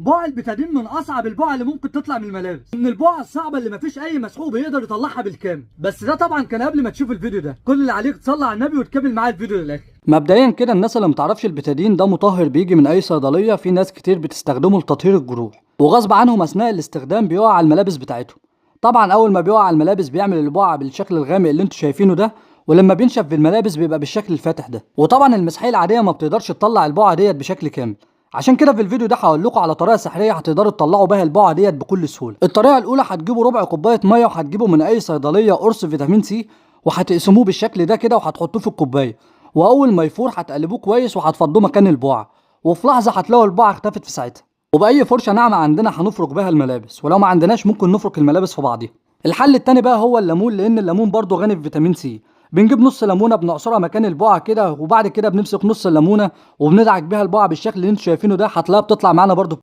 بقع البتادين من اصعب البقع اللي ممكن تطلع من الملابس، من البقع الصعبه اللي مفيش اي مسحوب يقدر يطلعها بالكامل. بس ده طبعا كان قبل ما تشوف الفيديو ده. كل اللي عليك تصلي على النبي وتكمل معايا الفيديو للاخر. مبدئيا كده الناس اللي متعرفش البتادين ده مطهر بيجي من اي صيدليه، في ناس كتير بتستخدمه لتطهير الجروح، وغصب عنهم اثناء الاستخدام بيقع على الملابس بتاعتهم. طبعا اول ما بيقع على الملابس بيعمل البقعه بالشكل الغامق اللي انتوا شايفينه ده، ولما بينشف في الملابس بيبقى بالشكل الفاتح ده. وطبعا المسحيه العاديه ما بتقدرش تطلع البقعه ديت بشكل كامل، عشان كده في الفيديو ده هقول لكم على طريقه سحريه هتقدروا تطلعوا بيها البقعه ديت بكل سهوله. الطريقه الاولى هتجيبوا ربع كوبايه ميه، وهتجيبوا من اي صيدليه قرص فيتامين سي، وهتقسموه بالشكل ده كده وهتحطوه في الكوبايه، واول ما يفور هتقلبوه كويس وهتفضوه مكان البقعه، وفي لحظه هتلاقوا البقعه اختفت في ساعتها. وباي فرشه ناعمه عندنا هنفرك بها الملابس، ولو ما عندناش ممكن نفرك الملابس في بعضيها. الحل التاني بقى هو الليمون، لان الليمون برضه غني بفيتامين سي. بنجيب نص ليمونه بنعصرها مكان البقعه كده، وبعد كده بنمسك نص الليمونه وبندعك بيها البقعه بالشكل اللي انتوا شايفينه ده، هتلاقيها بتطلع معانا برضه